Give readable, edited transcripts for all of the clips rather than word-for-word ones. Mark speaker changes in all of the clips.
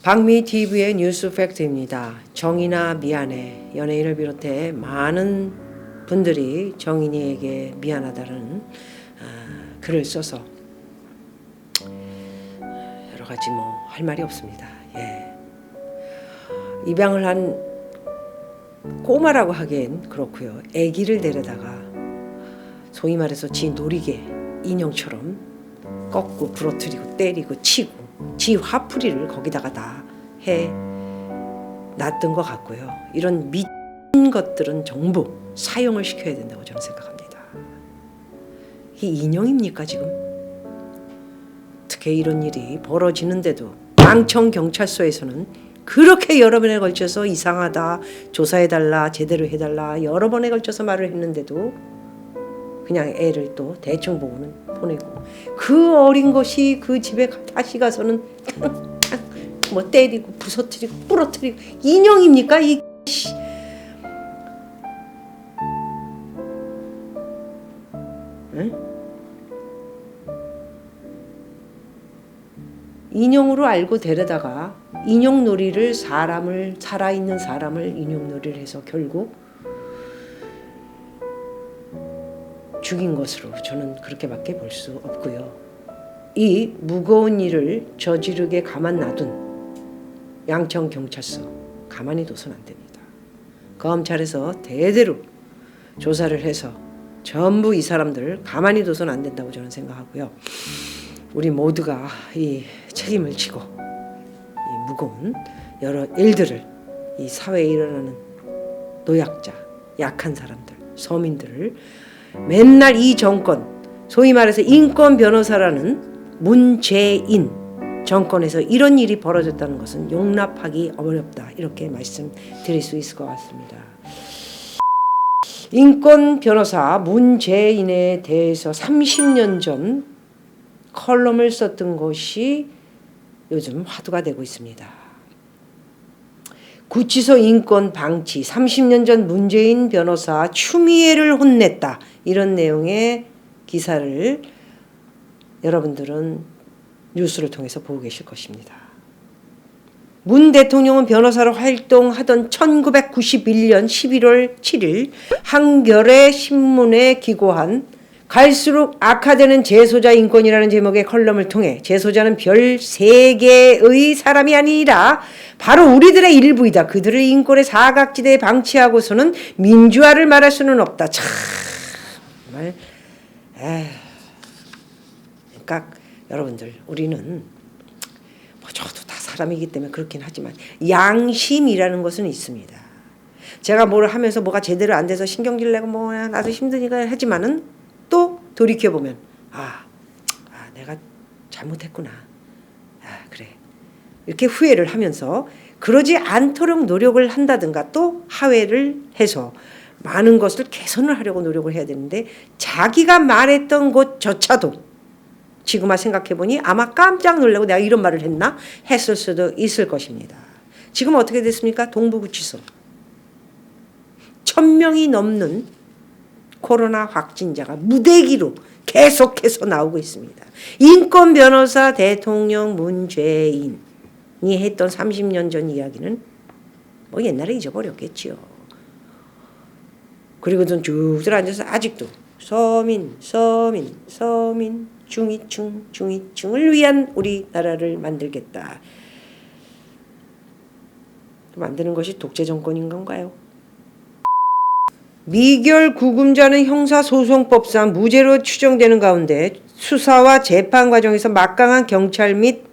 Speaker 1: 박미 TV의 뉴스 팩트입니다. 정인아 미안해. 연예인을 비롯해 많은 분들이 정인이에게 미안하다는 글을 써서 여러 가지 할 말이 없습니다. 입양을 한 꼬마라고 하기엔 그렇고요. 아기를 데려다가 소위 말해서 지 놀이개 인형처럼 꺾고 부러뜨리고 때리고 치고 지 화풀이를 거기다가 다 해 놨던 것 같고요. 이런 미친 것들은 전부 사형을 시켜야 된다고 저는 생각합니다. 이게 인형입니까 지금? 어떻게 이런 일이 벌어지는데도 양천경찰서에서는 그렇게 여러 번에 걸쳐서 이상하다, 조사해달라, 제대로 해달라 여러 번에 걸쳐서 말을 했는데도 그냥 애를 또 대충 보고는 보내고, 그 어린 것이 그 집에 다시 가서는 때리고 부서뜨리고 부러뜨리고 인형입니까 이 응? 인형으로 알고 데려다가 인형놀이를 살아있는 사람을 인형놀이를 해서 결국 죽인 것으로 저는 그렇게밖에 볼 수 없고요. 이 무거운 일을 저지르게 가만 놔둔 양천경찰서 가만히 둬선 안 됩니다. 검찰에서 대대로 조사를 해서 전부 이 사람들 가만히 둬선 안 된다고 저는 생각하고요. 우리 모두가 이 책임을 지고 이 무거운 여러 일들을, 이 사회에 일어나는 노약자, 약한 사람들, 서민들을 맨날 이 정권, 소위 말해서 인권 변호사라는 문재인 정권에서 이런 일이 벌어졌다는 것은 용납하기 어렵다, 이렇게 말씀드릴 수 있을 것 같습니다. 인권 변호사 문재인에 대해서 30년 전 컬럼을 썼던 것이 요즘 화두가 되고 있습니다. 구치소 인권 방치, 30년 전 문재인 변호사 추미애를 혼냈다, 이런 내용의 기사를 여러분들은 뉴스를 통해서 보고 계실 것입니다. 문 대통령은 변호사로 활동하던 1991년 11월 7일 한겨레 신문에 기고한 갈수록 악화되는 재소자 인권이라는 제목의 컬럼을 통해 재소자는 별 3개의 사람이 아니라 바로 우리들의 일부이다. 그들을 인권의 사각지대에 방치하고서는 민주화를 말할 수는 없다. 정말 그러니까 여러분들, 우리는 저도 다 사람이기 때문에 그렇긴 하지만 양심이라는 것은 있습니다. 제가 뭘 하면서 뭐가 제대로 안 돼서 신경질 내고 나도 힘드니까 하지만은 또 돌이켜보면 내가 잘못했구나, 그래, 이렇게 후회를 하면서 그러지 않도록 노력을 한다든가 또 하회를 해서 많은 것을 개선을 하려고 노력을 해야 되는데, 자기가 말했던 것조차도 지금 생각해보니 아마 깜짝 놀라고 내가 이런 말을 했나 했을 수도 있을 것입니다. 지금 어떻게 됐습니까? 동부구치소 1000명이 넘는 코로나 확진자가 무대기로 계속해서 나오고 있습니다. 인권 변호사 대통령 문재인이 했던 30년 전 이야기는 옛날에 잊어버렸겠지요. 그리고는 쭉 들어앉아서 아직도 서민 중위층을 위한 우리나라를 만들겠다. 만드는 것이 독재 정권인 건가요? 미결 구금자는 형사소송법상 무죄로 추정되는 가운데 수사와 재판 과정에서 막강한 경찰 및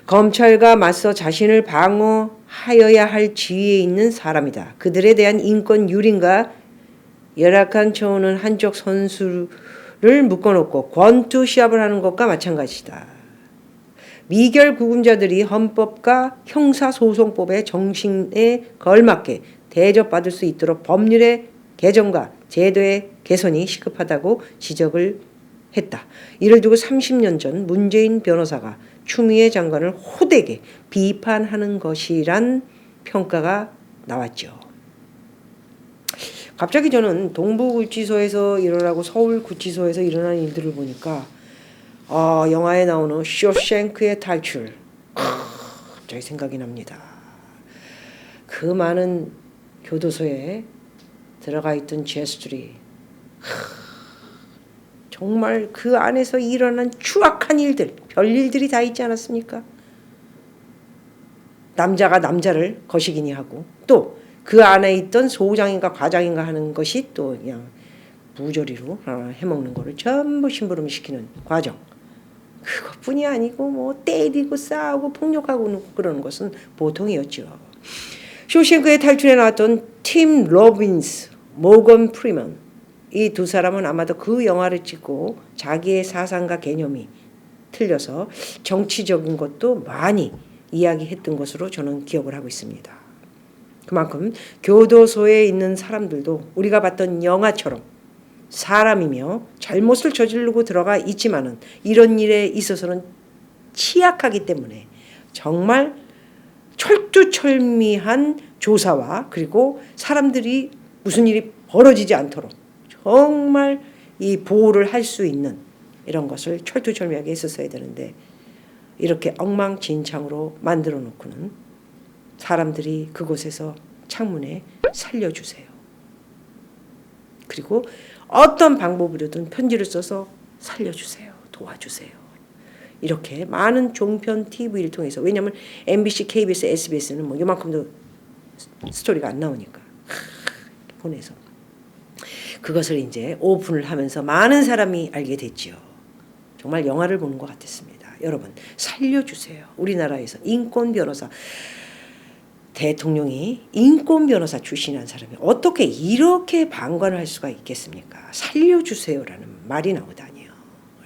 Speaker 1: 검찰과 맞서 자신을 방어하여야 할 지위에 있는 사람이다. 그들에 대한 인권 유린과 열악한 처우는 한쪽 선수를 묶어놓고 권투 시합을 하는 것과 마찬가지다. 미결 구금자들이 헌법과 형사소송법의 정신에 걸맞게 대접받을 수 있도록 법률의 개정과 제도의 개선이 시급하다고 지적을 했다. 이를 두고 30년 전 문재인 변호사가 추미애 장관을 호되게 비판하는 것이란 평가가 나왔죠. 갑자기 저는 동부구치소에서 일어나고 서울구치소에서 일어나는 일들을 보니까 영화에 나오는 쇼생크의 탈출, 갑자기 생각이 납니다. 그 많은 교도소에 들어가 있던 죄수들이 정말 그 안에서 일어난 추악한 일들, 별일들이 다 있지 않았습니까? 남자가 남자를 거시기니 하고 또 그 안에 있던 소장인가 과장인가 하는 것이 또 그냥 부조리로 해먹는 거를 전부 심부름시키는 과정. 그것뿐이 아니고 뭐 때리고 싸우고 폭력하고 그러는 것은 보통이었죠. 쇼생크에 탈출해 나왔던 팀 로빈스, 모건 프리먼, 이 두 사람은 아마도 그 영화를 찍고 자기의 사상과 개념이 틀려서 정치적인 것도 많이 이야기했던 것으로 저는 기억을 하고 있습니다. 그만큼 교도소에 있는 사람들도 우리가 봤던 영화처럼 사람이며 잘못을 저지르고 들어가 있지만은 이런 일에 있어서는 취약하기 때문에 정말 철두철미한 조사와 그리고 사람들이 무슨 일이 벌어지지 않도록 정말 이 보호를 할 수 있는 이런 것을 철두철미하게 했었어야 되는데 이렇게 엉망진창으로 만들어 놓고는 사람들이 그곳에서 창문에 살려주세요. 그리고 어떤 방법으로든 편지를 써서 살려주세요. 도와주세요. 이렇게 많은 종편 TV를 통해서 왜냐하면 MBC, KBS, SBS는 뭐 이만큼도 스토리가 안 나오니까 보내서 그것을 이제 오픈을 하면서 많은 사람이 알게 됐지요. 정말 영화를 보는 것 같았습니다. 여러분 살려주세요. 우리나라에서 인권 변호사 대통령이 인권 변호사 출신이라는 사람이 어떻게 이렇게 방관을 할 수가 있겠습니까? 살려주세요라는 말이 나오다니요.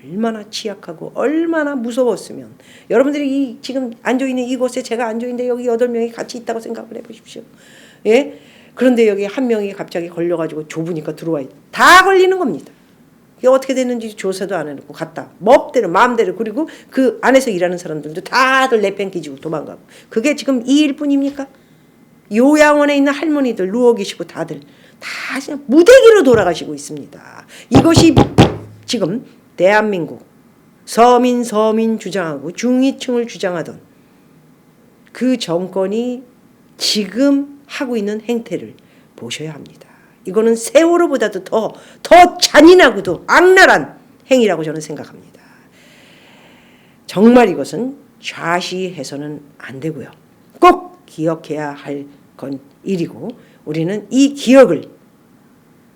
Speaker 1: 얼마나 취약하고 얼마나 무서웠으면 여러분들이 지금 앉아있는 이곳에 제가 앉아있는데 여기 8명이 같이 있다고 생각을 해보십시오. 예? 그런데 여기 한 명이 갑자기 걸려가지고 좁으니까 들어와 다 걸리는 겁니다. 이게 어떻게 됐는지 조사도 안 해놓고 갔다 멋대로 마음대로 그리고 그 안에서 일하는 사람들도 다들 내팽개치고 도망가고 그게 지금 이 일뿐입니까? 요양원에 있는 할머니들 누워 계시고 다들 다 그냥 무대기로 돌아가시고 있습니다. 이것이 지금 대한민국 서민 주장하고 중위층을 주장하던 그 정권이 지금 하고 있는 행태를 보셔야 합니다. 이거는 세월호보다도 더 잔인하고도 악랄한 행위라고 저는 생각합니다. 정말 이것은 좌시해서는 안 되고요. 꼭 기억해야 할 건 일이고 우리는 이 기억을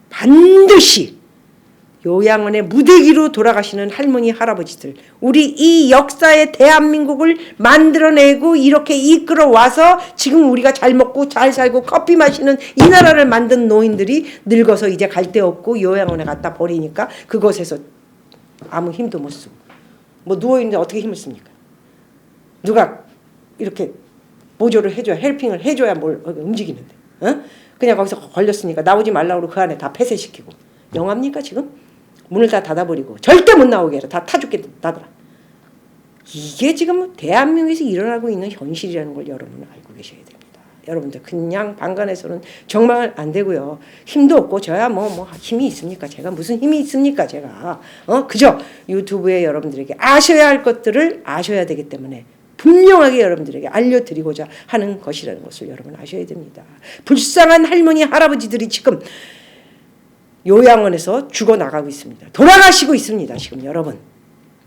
Speaker 1: 반드시 요양원의 무대기로 돌아가시는 할머니 할아버지들 우리 이 역사의 대한민국을 만들어내고 이렇게 이끌어와서 지금 우리가 잘 먹고 잘 살고 커피 마시는 이 나라를 만든 노인들이 늙어서 이제 갈 데 없고 요양원에 갖다 버리니까 그곳에서 아무 힘도 못 쓰고 뭐 누워있는데 어떻게 힘을 씁니까? 누가 이렇게 보조를 해줘야 헬핑을 해줘야 뭘 움직이는데 어? 그냥 거기서 걸렸으니까 나오지 말라고 그 안에 다 폐쇄시키고 영합니까 지금? 문을 다 닫아버리고 절대 못 나오게 해라. 다 타 죽겠다더라. 이게 지금 대한민국에서 일어나고 있는 현실이라는 걸 여러분은 알고 계셔야 됩니다. 여러분들 그냥 방관해서는 정말 안 되고요. 힘도 없고 저야 뭐 힘이 있습니까? 제가 무슨 힘이 있습니까? 제가 그저 유튜브에 여러분들에게 아셔야 할 것들을 아셔야 되기 때문에 분명하게 여러분들에게 알려드리고자 하는 것이라는 것을 여러분 아셔야 됩니다. 불쌍한 할머니 할아버지들이 지금 요양원에서 죽어나가고 있습니다. 돌아가시고 있습니다. 지금 여러분.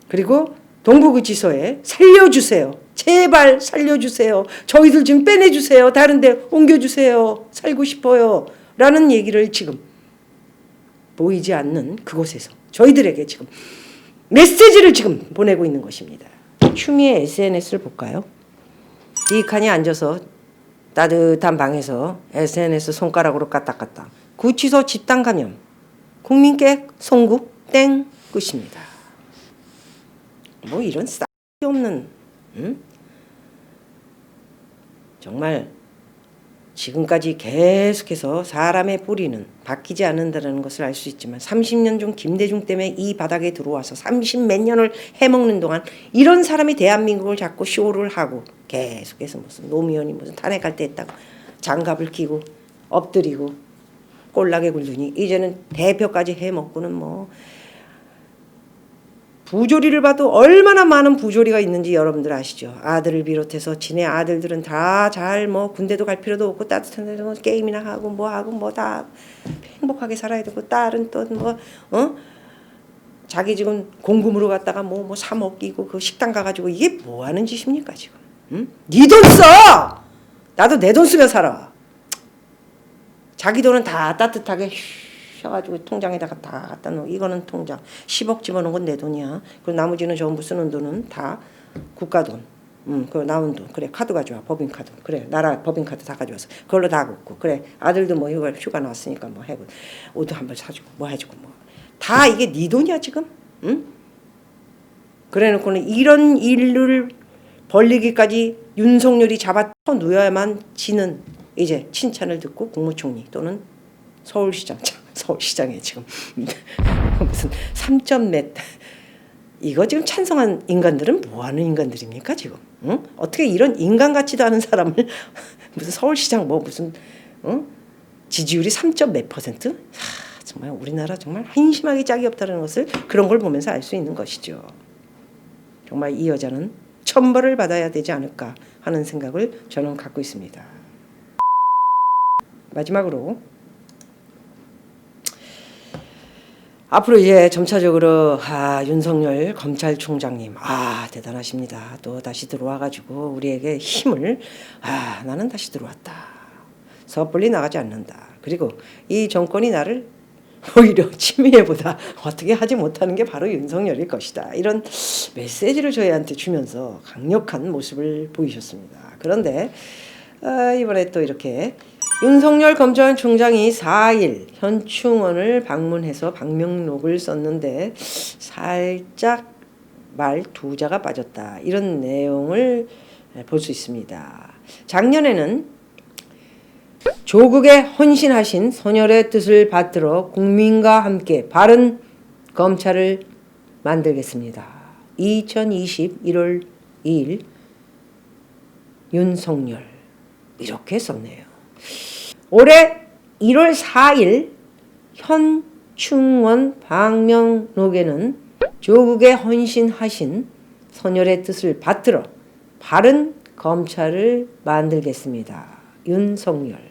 Speaker 1: 그리고 동부구치소에 살려주세요. 제발 살려주세요. 저희들 좀 빼내주세요. 다른 데 옮겨주세요. 살고 싶어요. 라는 얘기를 지금 보이지 않는 그곳에서 저희들에게 지금 메시지를 지금 보내고 있는 것입니다. 추미애 SNS를 볼까요? 이 칸이 앉아서 따뜻한 방에서 SNS 손가락으로 까딱까딱. 구치소 집단 감염. 국민께 송구 땡 끝입니다. 뭐 이런 싸기 없는 정말 지금까지 계속해서 사람의 뿌리는 바뀌지 않는다는 것을 알 수 있지만 30년 전 김대중 때문에 이 바닥에 들어와서 30몇 년을 해먹는 동안 이런 사람이 대한민국을 자꾸 쇼를 하고 계속해서 무슨 노무현이 무슨 탄핵할 때 했다고 장갑을 끼고 엎드리고 꼴나게 굴더니 이제는 대표까지 해먹고는 뭐 부조리를 봐도 얼마나 많은 부조리가 있는지 여러분들 아시죠? 아들을 비롯해서 지네 아들들은 다 잘 뭐 군대도 갈 필요도 없고 따뜻한 데서 뭐 게임이나 하고 뭐 다 행복하게 살아야 되고 딸은 또 자기 지금 공금으로 갔다가 뭐 사 먹이고 그 식당 가가지고 이게 뭐 하는 짓입니까 지금? 응? 네 돈 써! 나도 내 돈 쓰며 살아. 자기 돈은 다 따뜻하게 셔가지고 통장에다가 다 갖다 놓고 이거는 통장 10억 집어넣은 건 내 돈이야. 그리고 나머지는 전부 쓰는 돈은 다 국가 돈. 그 남은 돈. 그래 카드 가져와 법인카드. 그래 나라 법인카드 다 가져와서 그걸로 다 걷고 그래 아들도 뭐 휴가 나왔으니까 뭐 해고 옷도 한벌 사주고 뭐 해주고 뭐 다 이게 네 돈이야 지금. 응? 그래놓고는 이런 일을 벌리기까지 윤석열이 잡아 누워야만 지는 이제 칭찬을 듣고 국무총리 또는 서울시장에 지금 무슨 3점 몇 이거 지금 찬성한 인간들은 뭐하는 인간들입니까 지금? 응? 어떻게 이런 인간 같지도 않은 사람을 무슨 서울시장 뭐 무슨 지지율이 3점 몇 %? 정말 우리나라 정말 한심하게 짝이 없다는 것을 그런 걸 보면서 알 수 있는 것이죠. 정말 이 여자는 천벌을 받아야 되지 않을까 하는 생각을 저는 갖고 있습니다. 마지막으로 앞으로 이제 점차적으로 윤석열 검찰총장님 대단하십니다. 또 다시 들어와가지고 우리에게 힘을 나는 다시 들어왔다. 섣불리 나가지 않는다. 그리고 이 정권이 나를 오히려 친미애보다 어떻게 하지 못하는 게 바로 윤석열일 것이다. 이런 메시지를 저희한테 주면서 강력한 모습을 보이셨습니다. 그런데 이번에 또 이렇게 윤석열 검찰총장이 4일 현충원을 방문해서 방명록을 썼는데 살짝 말 두자가 빠졌다. 이런 내용을 볼 수 있습니다. 작년에는 조국에 헌신하신 선열의 뜻을 받들어 국민과 함께 바른 검찰을 만들겠습니다. 2020 1월 2일 윤석열 이렇게 썼네요. 올해 1월 4일 현충원 방명록에는 조국에 헌신하신 선열의 뜻을 받들어 바른 검찰을 만들겠습니다. 윤석열.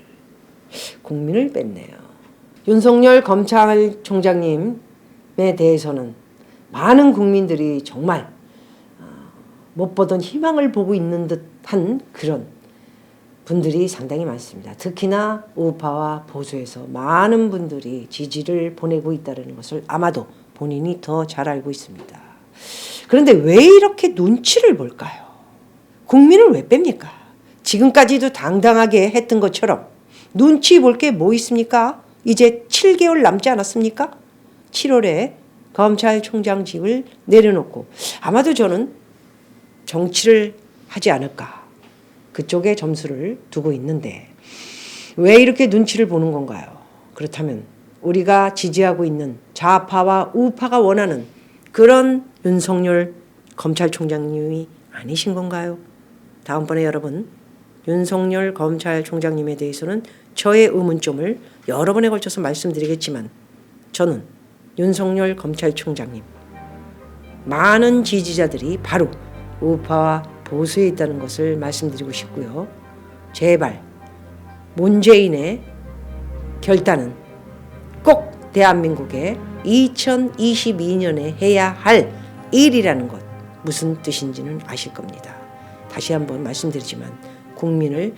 Speaker 1: 국민을 뺐네요. 윤석열 검찰총장님에 대해서는 많은 국민들이 정말 못 보던 희망을 보고 있는 듯한 그런 분들이 상당히 많습니다. 특히나 우파와 보수에서 많은 분들이 지지를 보내고 있다는 것을 아마도 본인이 더 잘 알고 있습니다. 그런데 왜 이렇게 눈치를 볼까요? 국민을 왜 뺍니까? 지금까지도 당당하게 했던 것처럼 눈치 볼 게 뭐 있습니까? 이제 7개월 남지 않았습니까? 7월에 검찰총장직을 내려놓고 아마도 저는 정치를 하지 않을까 그쪽에 점수를 두고 있는데 왜 이렇게 눈치를 보는 건가요? 그렇다면 우리가 지지하고 있는 좌파와 우파가 원하는 그런 윤석열 검찰총장님이 아니신 건가요? 다음번에 여러분 윤석열 검찰총장님에 대해서는 저의 의문점을 여러 번에 걸쳐서 말씀드리겠지만 저는 윤석열 검찰총장님 많은 지지자들이 바로 우파와 보수에 있다는 것을 말씀드리고 싶고요. 제발 문재인의 결단은 꼭 대한민국의 2022년에 해야 할 일이라는 것 무슨 뜻인지는 아실 겁니다. 다시 한번 말씀드리지만 국민을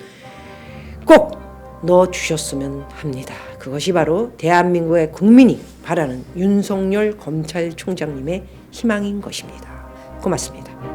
Speaker 1: 꼭 넣어주셨으면 합니다. 그것이 바로 대한민국의 국민이 바라는 윤석열 검찰총장님의 희망인 것입니다. 고맙습니다.